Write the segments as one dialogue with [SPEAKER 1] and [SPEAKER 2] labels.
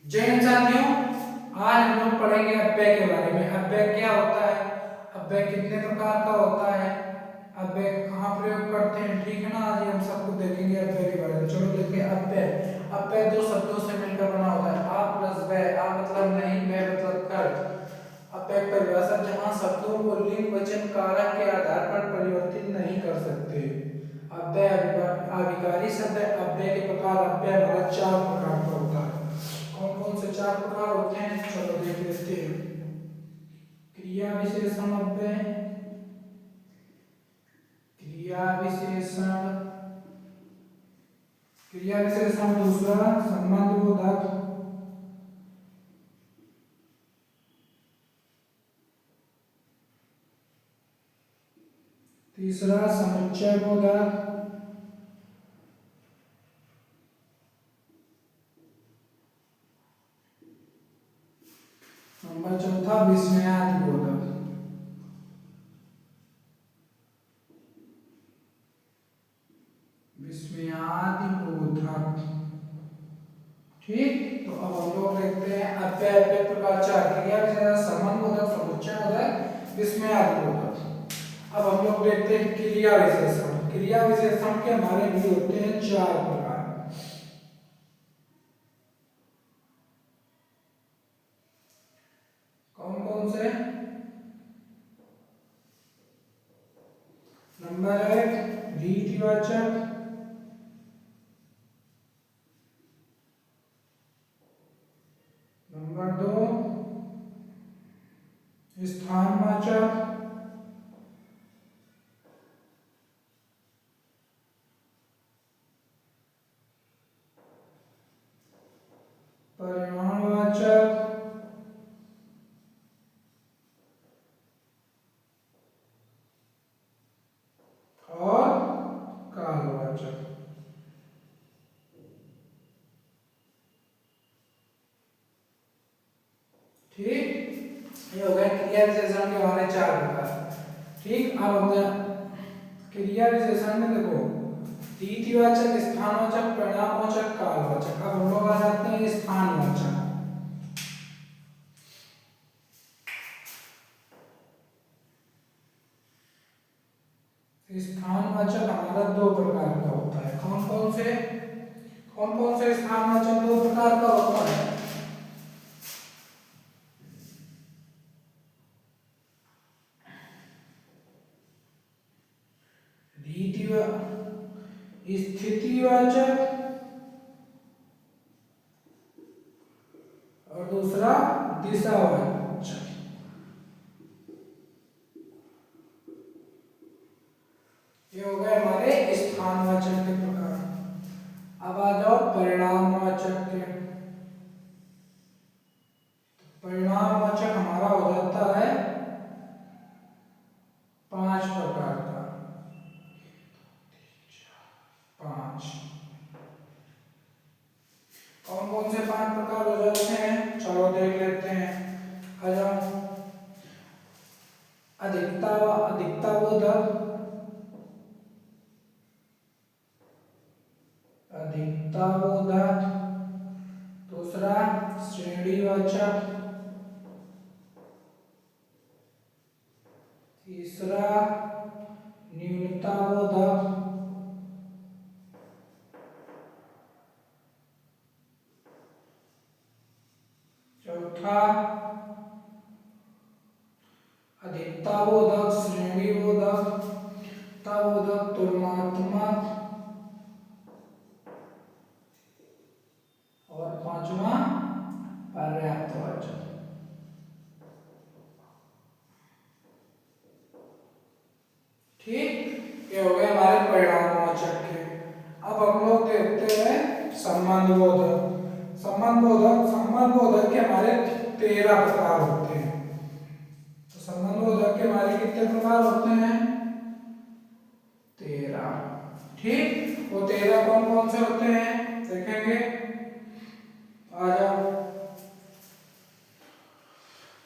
[SPEAKER 1] जय हिंद साथियों, आज हम लोग पढ़ेंगे अव्यय के बारे में। अव्यय क्या होता है, अव्यय कितने प्रकार का होता है, अव्यय कहाँ प्रयोग करते हैं, ठीक है ना। आज हम सबको देखेंगे अव्यय के बारे में। चलो देखिए अव्यय। अव्यय दो शब्दों से मिलकर बना होता है, आ प्लस वय। आ मतलब नहीं, वय मतलब कर। अव्यय परिभाषा जहाँ शब्दों को लिंग वचन कारक के आधार पर परिवर्तित नहीं कर सकते। अव्यय अभिकारी शब्द है। अव्यय के प्रकार, अव्यय हमारा चार प्रकार का होता है। कौन कौन से चार प्रकार होते हैं, चलो देख लेते हैं। क्रिया विशेषण अव्यय, क्रिया विशेषण, क्रिया विशेषण दूसरा संबंधबोधक, तीसरा समुच्चय बोधक, नंबर चौथा विस्मयादि बोधक। विस्मयादि बोधक, ठीक। तो अब हम लोग देखते हैं अव्यय। अव्यय प्रकार चार, क्रिया विशेषण, संबंध बोधक, समुच्चय बोधक, विस्मयादि बोधक। अब हम लोग देखते हैं क्रिया विशेषण। क्रिया विशेषण के हमारे भी होते हैं चार प्रकार। कौन कौन से, नंबर एक रीतिवाचक, नंबर दो स्थानवाचक, परिमाणवाचक और कालवाचक। ठीक, ये हो गया क्रिया विशेषण के हमारे चार प्रकार। ठीक, अब हम क्रिया विशेषण में देखो रीतिवाचक, स्थानवाचक, परिणामवाचक, कालवाचक। अब हम लोग आ जाते हैं स्थानवाचक। स्थानवाचक हमारा दो प्रकार का होता है। कौन कौन से, कौन कौन से स्थानवाचक दो प्रकार का होता है। स्थितिवाचक और दूसरा दिशावाचक। ये हो गए हमारे स्थानवाचक के प्रकार। अब आ जाओ परिणामवाचक के। परिणामवाचक हमारा हो जाता है पांच प्रकार का, पांच। कौन कौन से पांच प्रकार हो जाते हैं, चलो देख लेते हैं। आ जाओ अधिकताबोधक, अधिकताबोधक, दूसरा श्रेणीवाचक, तीसरा न्यूनताबोधक, चौथा अधिकताबोधक, श्रेणीबोधक, ताबोधक, तुलनात्मक और पांचवा पर्याप्तवाचक। ठीक, ये हो गए हमारे परिणामवाचक के। अब हम लोग देखते हैं संबंधबोधक। संबंधबोधक के हमारे 13 प्रकार होते हैं। तो संबंधबोधक के हमारे कितने प्रकार होते हैं, 13। ठीक, वो 13 कौन कौन से होते हैं देखेंगे। आ जाओ,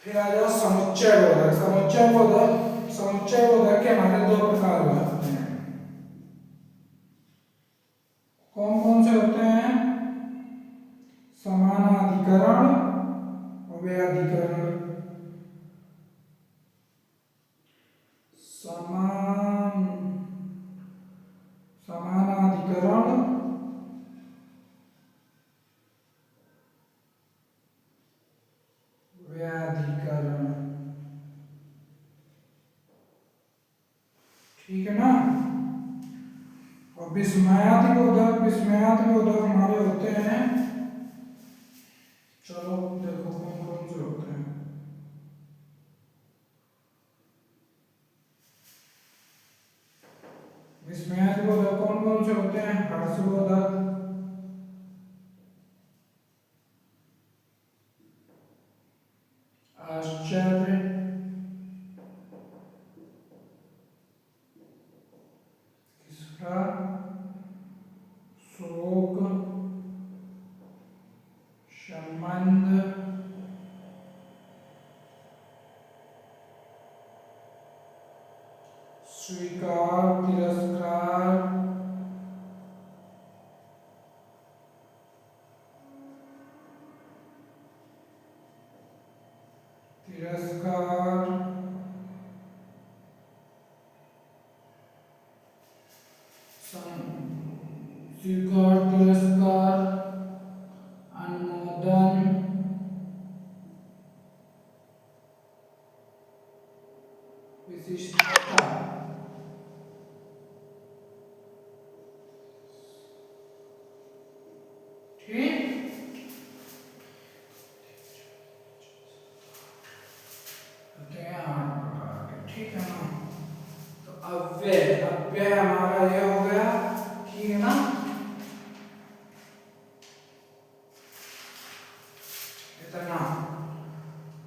[SPEAKER 1] फिर आ जाओ समुच्चय बोधक। समुच्चय बोधक के हमारे दो प्रकार होते हैं। कौन कौन से होते हैं, समान समानाधिकरण व्याधिकरण, समानाधिकरण व्याधिकरण। ठीक है ना। और विस्मयादिबोधक, विस्मयादिबोधक हमारे होते हैं, चलो देखो कौन कौन से होते हैं। विस्मयादिबोधक कौन कौन से होते हैं? हर्षबोधक, आश्चर्य, तीसरा शोक, संबंध, स्वीकार, तिरस्कार, तिरस्कार, स्वीकार, तिरस्कार, अनुमोदन, विशिष्टता। ठीक, होते हैं 8 प्रकार के। ठीक है ना। तो अव्यय, अव्यय हमारा ये हो गया। ठीक है ना। इतना।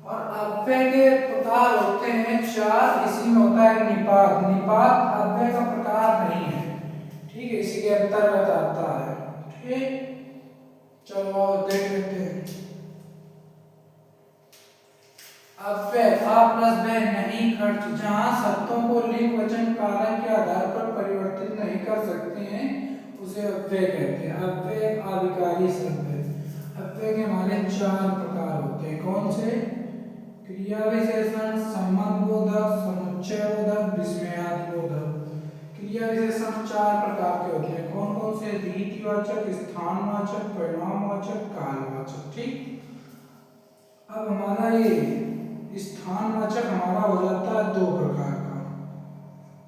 [SPEAKER 1] और अव्यय के प्रकार होते हैं 4। इसी में होता है निपात। निपात अव्यय का प्रकार नहीं है। ठीक है, इसी के अंतर्गत आता है। ठीक, चलो देख लेते हैं। अव्यय आ प्लस ब नहीं खर्च, जहां शब्दों को लिंग वचन कारक के आधार पर परिवर्तित नहीं कर सकते हैं, उसे अव्यय कहते हैं। अव्यय आविकारी शब्द है। अव्यय के हमारे 4 प्रकार होते हैं। कौन से? क्रिया विशेषण, संबंधबोधक, समुच्चयबोधक, विस्मयादिबोधक। क्रिया विशेषण 4 प्रकार के होते हैं। कौन कौन से? रीतिवाचक, स्थानवाचक, परिणामवाचक, कालवाचक। ठीक, अब हमारा ये स्थानवाचक हमारा हो जाता है 2 प्रकार का।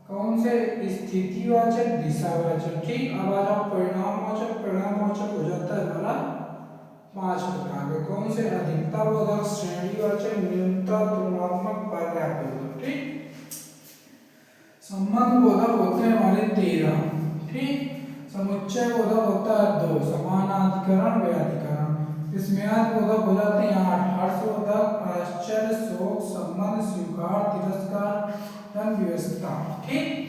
[SPEAKER 1] कौन से? स्थितिवाचक, दिशावाचक। ठीक, अब आ जाओ परिणामवाचक। परिणामवाचक हो जाता है हमारा 5 प्रकार के। कौन से? अधिकताबोधक, श्रेणीवाचक, न्यूनता, तुलनात्मक, पर्यायबोधक। ठीक, संबंधबोधक होते हैं हमारे 13। ठीक, समुच्चयबोधक होता है 2, समानाधिकरण, व्याधिकरण। विस्मयादिबोधक हो जाते हैं 8, हर्षबोधक, आश्चर्य, शोक, संबंध, स्वीकार, तिरस्कार, व्यवस्था। ठीक,